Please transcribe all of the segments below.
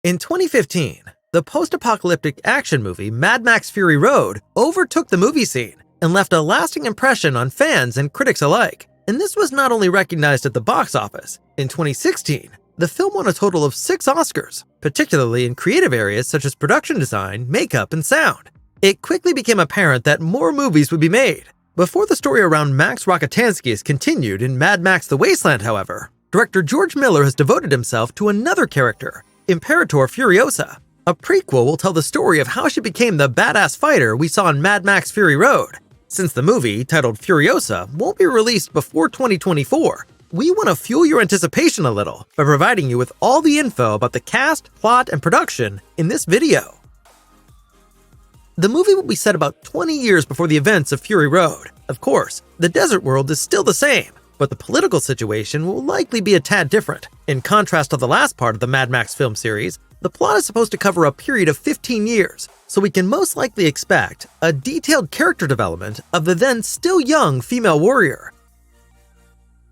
In 2015, the post-apocalyptic action movie Mad Max Fury Road overtook the movie scene and left a lasting impression on fans and critics alike. And this was not only recognized at the box office. In 2016, the film won a total of 6 Oscars, particularly in creative areas such as production design, makeup, and sound. It quickly became apparent that more movies would be made. Before the story around Max Rockatansky is continued in Mad Max The Wasteland, however, director George Miller has devoted himself to another character, Imperator Furiosa. A prequel will tell the story of how she became the badass fighter we saw in Mad Max Fury Road. Since the movie, titled Furiosa, won't be released before 2024, we want to fuel your anticipation a little by providing you with all the info about the cast, plot, and production in this video. The movie will be set about 20 years before the events of Fury Road. Of course, the desert world is still the same, but the political situation will likely be a tad different. In contrast to the last part of the Mad Max film series, the plot is supposed to cover a period of 15 years, so we can most likely expect a detailed character development of the then still young female warrior.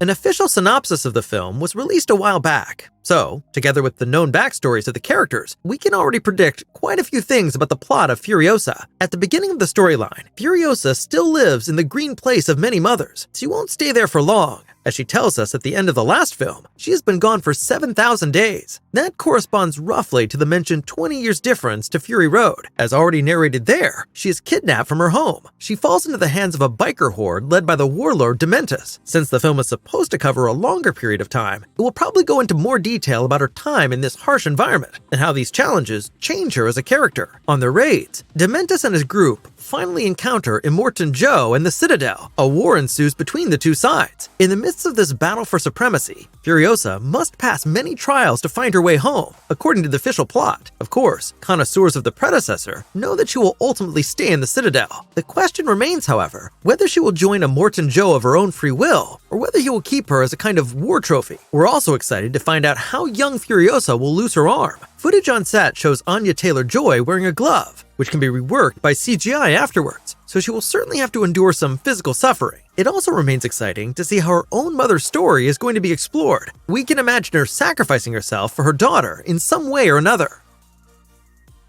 An official synopsis of the film was released a while back, so, together with the known backstories of the characters, we can already predict quite a few things about the plot of Furiosa. At the beginning of the storyline, Furiosa still lives in the green place of many mothers. She won't stay there for long. As she tells us at the end of the last film, she has been gone for 7,000 days. That corresponds roughly to the mentioned 20 years difference to Fury Road. As already narrated there, she is kidnapped from her home. She falls into the hands of a biker horde led by the warlord Dementus. Since the film is supposed to cover a longer period of time, it will probably go into more detail about her time in this harsh environment and how these challenges change her as a character. On their raids, Dementus and his group finally encounter Immortan Joe and the Citadel. A war ensues between the two sides. In the midst of this battle for supremacy, Furiosa must pass many trials to find her way home, according to the official plot. Of course, connoisseurs of the predecessor know that she will ultimately stay in the Citadel. The question remains, however, whether she will join Immortan Joe of her own free will, or whether he will keep her as a kind of war trophy. We're also excited to find out how young Furiosa will lose her arm. Footage on set shows Anya Taylor-Joy wearing a glove, which can be reworked by CGI afterwards, so she will certainly have to endure some physical suffering. It also remains exciting to see how her own mother's story is going to be explored. We can imagine her sacrificing herself for her daughter in some way or another.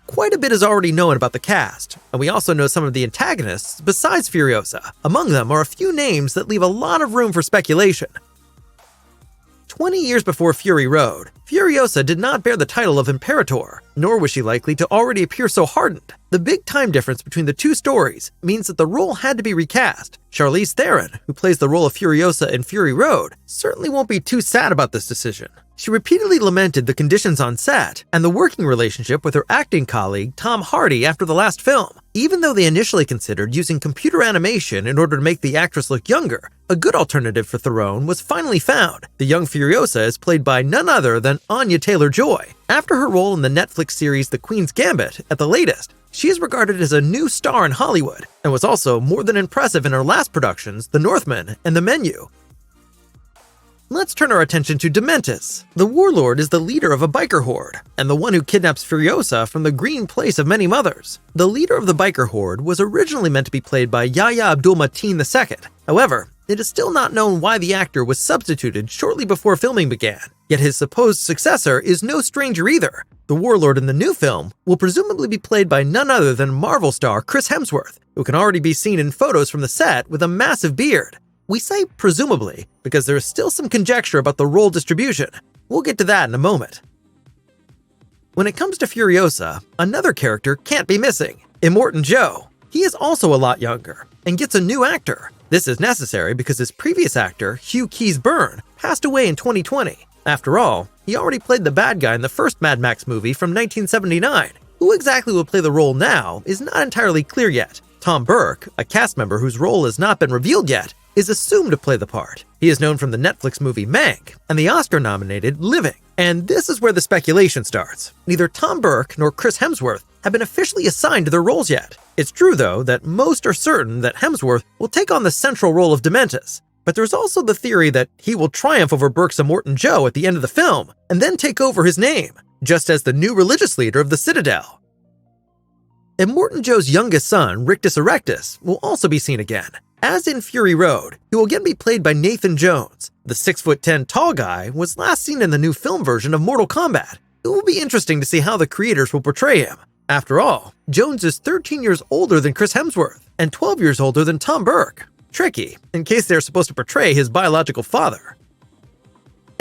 Quite a bit is already known about the cast, and we also know some of the antagonists besides Furiosa. Among them are a few names that leave a lot of room for speculation. 20 years before Fury Road, Furiosa did not bear the title of Imperator, nor was she likely to already appear so hardened. The big time difference between the two stories means that the role had to be recast. Charlize Theron, who plays the role of Furiosa in Fury Road, certainly won't be too sad about this decision. She repeatedly lamented the conditions on set and the working relationship with her acting colleague Tom Hardy after the last film. Even though they initially considered using computer animation in order to make the actress look younger, a good alternative for Theron was finally found. The young Furiosa is played by none other than Anya Taylor-Joy. After her role in the Netflix series The Queen's Gambit at the latest, she is regarded as a new star in Hollywood and was also more than impressive in her last productions, The Northman and The Menu. Let's turn our attention to Dementus. The warlord is the leader of a biker horde, and the one who kidnaps Furiosa from the green place of many mothers. The leader of the biker horde was originally meant to be played by Yahya Abdul-Mateen II. However, it is still not known why the actor was substituted shortly before filming began. Yet his supposed successor is no stranger either. The warlord in the new film will presumably be played by none other than Marvel star Chris Hemsworth, who can already be seen in photos from the set with a massive beard. We say presumably because there is still some conjecture about the role distribution. We'll get to that in a moment. When it comes to Furiosa, another character can't be missing, Immortan Joe. He is also a lot younger and gets a new actor. This is necessary because his previous actor, Hugh Keys-Byrne, passed away in 2020. After all, he already played the bad guy in the first Mad Max movie from 1979. Who exactly will play the role now is not entirely clear yet. Tom Burke, a cast member whose role has not been revealed yet, is assumed to play the part. He is known from the Netflix movie Mank and the Oscar-nominated Living. And this is where the speculation starts. Neither Tom Burke nor Chris Hemsworth have been officially assigned to their roles yet. It's true, though, that most are certain that Hemsworth will take on the central role of Dementus. But there's also the theory that he will triumph over Burke's Immortan Joe at the end of the film and then take over his name, just as the new religious leader of the Citadel. Immortan Joe's youngest son, Rictus Erectus, will also be seen again. As in Fury Road, he will again be played by Nathan Jones. The 6'10" tall guy was last seen in the new film version of Mortal Kombat. It will be interesting to see how the creators will portray him. After all, Jones is 13 years older than Chris Hemsworth and 12 years older than Tom Burke. Tricky, in case they're supposed to portray his biological father.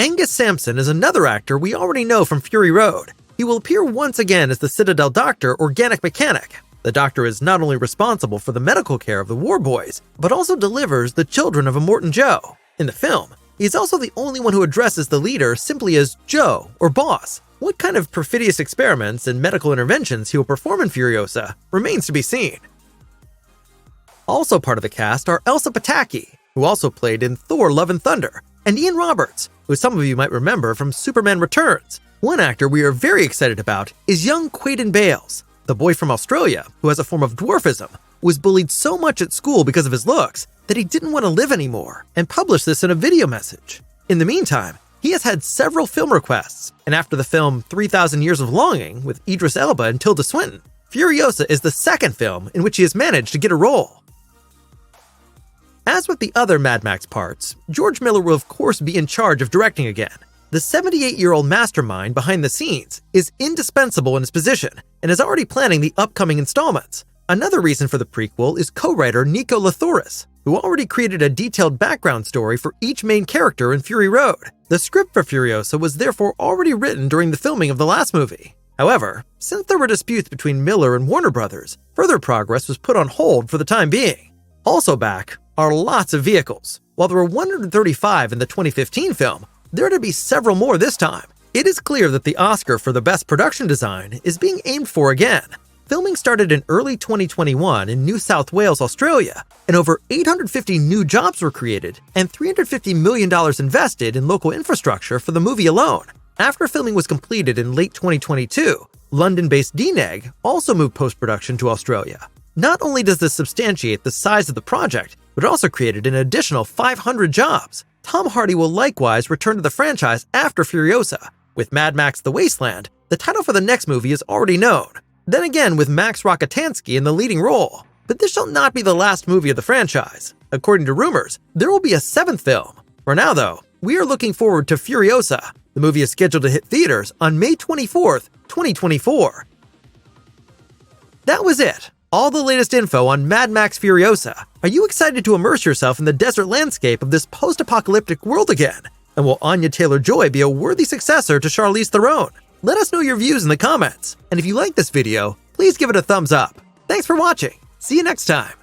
Angus Sampson is another actor we already know from Fury Road. He will appear once again as the Citadel Doctor Organic Mechanic. The Doctor is not only responsible for the medical care of the war boys, but also delivers the children of Immortan Joe. In the film, he is also the only one who addresses the leader simply as Joe or Boss. What kind of perfidious experiments and medical interventions he will perform in Furiosa remains to be seen. Also part of the cast are Elsa Pataky, who also played in Thor: Love and Thunder, and Ian Roberts, who some of you might remember from Superman Returns. One actor we are very excited about is young Quaden Bales. The boy from Australia, who has a form of dwarfism, was bullied so much at school because of his looks that he didn't want to live anymore, and published this in a video message. In the meantime, he has had several film requests, and after the film 3,000 Years of Longing with Idris Elba and Tilda Swinton, Furiosa is the second film in which he has managed to get a role. As with the other Mad Max parts, George Miller will of course be in charge of directing again. The 78-year-old mastermind behind the scenes is indispensable in his position and is already planning the upcoming installments. Another reason for the prequel is co-writer Nico Lathoris, who already created a detailed background story for each main character in Fury Road. The script for Furiosa was therefore already written during the filming of the last movie. However, since there were disputes between Miller and Warner Brothers, further progress was put on hold for the time being. Also back are lots of vehicles. While there were 135 in the 2015 film, there are to be several more this time. It is clear that the Oscar for the Best Production Design is being aimed for again. Filming started in early 2021 in New South Wales, Australia, and over 850 new jobs were created and $350 million invested in local infrastructure for the movie alone. After filming was completed in late 2022, London-based DNEG also moved post-production to Australia. Not only does this substantiate the size of the project, but it also created an additional 500 jobs. Tom Hardy will likewise return to the franchise after Furiosa. With Mad Max: The Wasteland, the title for the next movie is already known. Then again with Max Rokitansky in the leading role. But this shall not be the last movie of the franchise. According to rumors, there will be a 7th film. For now though, we are looking forward to Furiosa. The movie is scheduled to hit theaters on May 24th, 2024. That was it. All the latest info on Mad Max Furiosa. Are you excited to immerse yourself in the desert landscape of this post-apocalyptic world again? And will Anya Taylor-Joy be a worthy successor to Charlize Theron? Let us know your views in the comments. And if you like this video, please give it a thumbs up. Thanks for watching. See you next time.